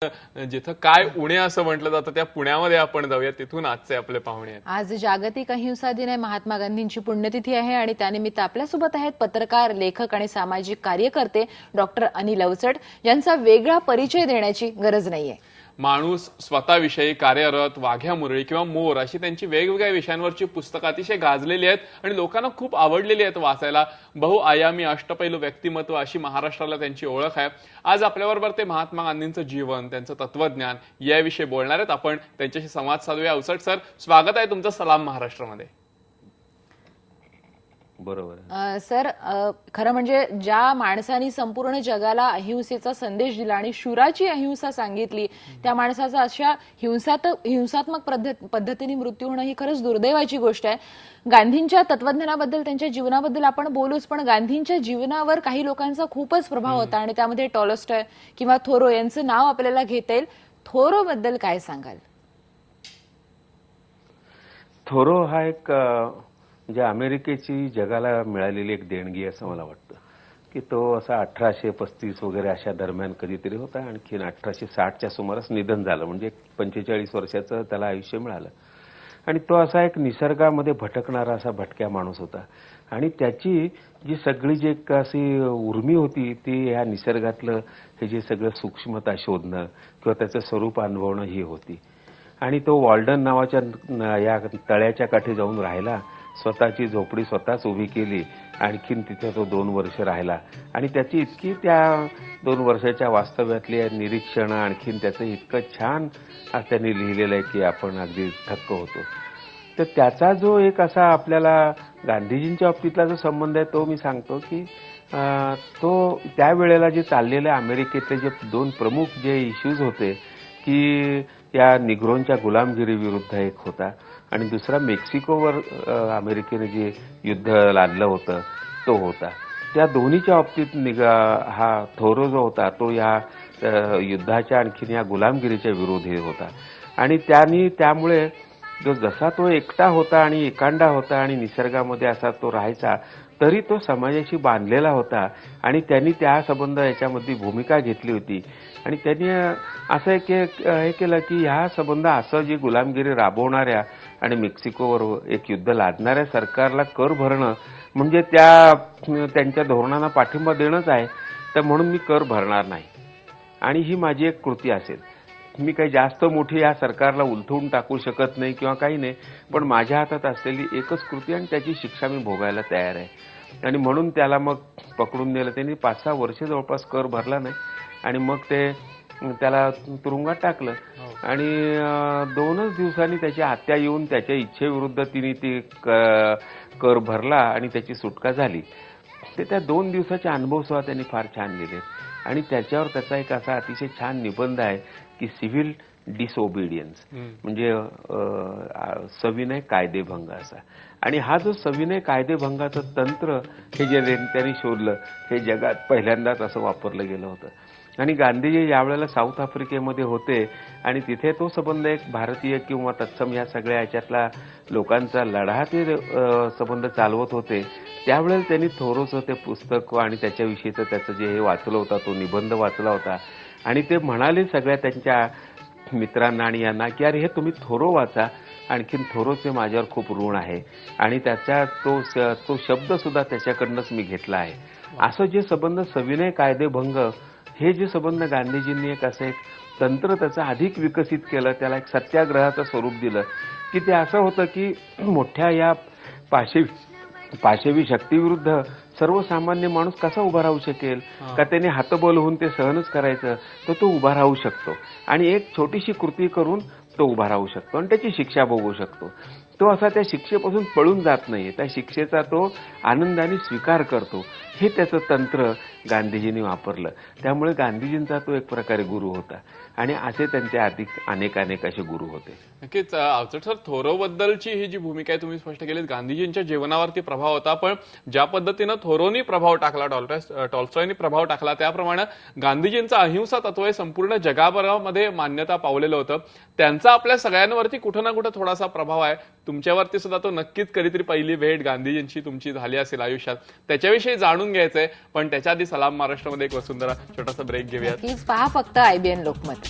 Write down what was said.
जिथं काय उणे असं म्हटलं जातं त्या पुण्यामध्ये आपण जाऊया, तिथून आजचे आपले पाहुणे आहेत। आज जागतिक अहिंसा दिन आहे, महात्मा गांधींची पुण्यतिथी आहे आणि त्यानिमित्त आपल्यासोबत आहेत पत्रकार, लेखक आणि सामाजिक कार्यकर्ते डॉक्टर अनिल अवचट, ज्यांचा वेगळा परिचय देण्याची गरज नाहीये। माणूस स्वतःविषयी, कार्यरत, वाघ्या मुरळी किंवा मोर अशी त्यांची वेगवेगळ्या विषयांवरची पुस्तकं अतिशय गाजलेली आहेत आणि लोकांना खूप आवडलेली आहेत वाचायला। बहुआयामी अष्टपैलू व्यक्तिमत्व अशी महाराष्ट्राला त्यांची ओळख आहे। आज आपल्याबरोबर ते महात्मा गांधींचं जीवन, त्यांचं तत्वज्ञान याविषयी बोलणार आहेत। आपण त्यांच्याशी संवाद साधूया। अवचट सर, स्वागत आहे तुमचं सलाम महाराष्ट्रामध्ये। बरोबर सर, खरं म्हणजे ज्या माणसाने संपूर्ण जगाला अहिंसेचा संदेश दिला आणि शुराची अहिंसा सांगितली, त्या माणसाचा अशा हिंसात्मक पद्धतीने मृत्यू होणं ही खरंच दुर्दैवाची गोष्ट आहे। गांधींच्या तत्वज्ञानाबद्दल, त्यांच्या जीवनाबद्दल आपण बोलूच, पण गांधींच्या जीवनावर काही लोकांचा खूपच प्रभाव होता आणि त्यामध्ये टॉलस्टॉय किंवा थोरो यांचं नाव आपल्याला घेता येईल। थोरो बद्दल काय सांगाल? थोरो हा एक म्हणजे अमेरिकेची जगाला मिळालेली एक देणगी असं मला वाटतं की तो असा 1835 वगैरे अशा दरम्यान कधीतरी होता। आणखीन 1860च्या सुमारास निधन झालं, म्हणजे 45 वर्षाचं त्याला आयुष्य मिळालं। आणि तो असा एक निसर्गामध्ये भटकणारा असा भटक्या माणूस होता आणि त्याची जी सगळी जी एक अशी उर्मी होती ती ह्या निसर्गातलं हे जे सगळं सूक्ष्मता शोधणं किंवा त्याचं स्वरूप अनुभवणं ही होती। आणि तो वॉल्डन नावाच्या या तळ्याच्या काठी जाऊन राहिला, स्वतःची झोपडी स्वतःच उभी केली, आणखीन तिथे तो 2 वर्ष राहिला आणि त्याची इतकी त्या 2 वर्षाच्या वास्तव्यातली निरीक्षणं, आणखीन त्याचं इतकं छान त्यांनी लिहिलेलं आहे की आपण अगदी थक्क होतो। तर त्याचा जो एक असा आपल्याला गांधीजींच्या बाबतीतला जो संबंध आहे तो मी सांगतो की तो त्यावेळेला जे चाललेले अमेरिकेतले जे 2 प्रमुख जे इश्यूज होते की या निग्रोंच्या गुलामगिरी विरुद्ध एक होता आणि दुसरा मेक्सिकोवर अमेरिकेने जे युद्ध लादलं होतं तो होता। त्या दोन्हीच्या बाबतीत हा थोरो जो होता तो या युद्धाच्या आणखीन या गुलामगिरीच्या विरोधी होता। आणि त्यामुळे जसा तो एकटा होता आणि एकांडा होता आणि निसर्गामध्ये असा तो राहायचा, तरी तो समाजाशी बांधलेला होता आणि त्यांनी त्या संबंध याच्यामध्ये भूमिका घेतली होती। आणि त्यांनी असं हे केलं की ह्या संबंध असं जी गुलामगिरी राबवणाऱ्या आणि मेक्सिकोवर एक युद्ध लादणाऱ्या सरकारला कर भरणं म्हणजे त्यांच्या धोरणांना पाठिंबा देणंच आहे, तर म्हणून मी कर भरणार नाही आणि ही माझी एक कृती असेल। मी काही जास्त मोठी या सरकारला उलथवून टाकू शकत नाही किंवा काही नाही, पण माझ्या हातात असलेली एकच कृती आणि त्याची शिक्षा मी भोगायला तयार आहे। आणि म्हणून त्याला मग पकडून नेलं। त्यांनी 5-6 वर्ष जवळपास कर भरला नाही आणि मग त्याला तुरुंगात टाकलं आणि 2च दिवसांनी त्याची हत्या येऊन त्याच्या इच्छेविरुद्ध तिने ती कर भरला आणि त्याची सुटका झाली। ते त्या 2 दिवसाचे अनुभव सुद्धा त्यांनी फार छान लिहिले आणि त्याच्यावर त्याचा एक असा अतिशय छान निबंध आहे की सिव्हिल डिसओबिडियन्स म्हणजे सविनय कायदेभंग असा। आणि हा जो सविनय कायदेभंगाचं तंत्र हे जे त्यांनी शोधलं हे जगात पहिल्यांदाच असं वापरलं गेलं होतं। आणि गांधीजी यावेळेला साऊथ आफ्रिकेमध्ये होते आणि तिथे तो संबंध एक भारतीय किंवा तत्सम या सगळ्या याच्यातला लोकांचा लढा ते संबंध चालवत होते। त्यावेळेला त्यांनी थोरोचं ते पुस्तक आणि त्याच्याविषयीचं त्याचं जे हे वाचलं होता, तो निबंध वाचला होता आणि ते म्हणाले सगळ्या त्यांच्या मित्रांना आणि यांना की अरे हे तुम्ही थोरो वाचा, आणखीन थोरोचे माझ्यावर खूप ऋण आहे आणि त्याचा तो शब्द सुद्धा त्याच्याकडनंच मी घेतला आहे। असं जे संबंध सविनय कायदेभंग हे जे संबंध गांधीजींनी एक असं एक तंत्र त्याचं अधिक विकसित केलं, त्याला एक सत्याग्रहाचं स्वरूप दिलं की ते असं होतं की मोठ्या या पाशवी शक्तीविरुद्ध सर्वसामान्य माणूस कसा उभा राहू शकेल का त्याने हातबल होऊन ते सहनच करायचं, तर तो उभा राहू शकतो आणि एक छोटीशी कृती करून तो उभा राहू शकतो आणि त्याची शिक्षा भोगू शकतो। तो असा त्या शिक्षेपासून पळून जात नाही, त्या शिक्षेचा तो आनंदाने स्वीकार करतो। हे त्याचं तंत्र गांधीजींनी वापरलं। त्यामुळे गांधीजींचा तो एक प्रकारे गुरु होता आणि असे त्यांचे अनेक असे गुरु होते। नक्कीच अवचट सर, थोरो बद्दलची ही जी भूमिका आहे तुम्ही स्पष्ट केलीत, गांधीजींच्या जीवनावरती प्रभाव होता, पण ज्या पद्धतीनं थोरोनी प्रभाव टाकला, टॉल्स्टॉयनी प्रभाव टाकला, त्याप्रमाणे गांधीजींचं अहिंसा तत्व हे संपूर्ण जगाभरामध्ये मान्यता पावलेलं होतं। त्यांचा आपल्या सगळ्यांवरती कुठं ना कुठं थोडासा प्रभाव आहे। तुमच्यावरती सुद्धा तो नक्कीच कधीतरी पहिली भेट गांधीजींची तुमची झाली असेल आयुष्यात, त्याच्याविषयी जाणून घ्यायचंय। पण त्याच्या आधी सलाम महाराष्ट्रामध्ये एक वसुंधरा छोटासा ब्रेक घेऊयात। पहा फक्त IBN लोकमत।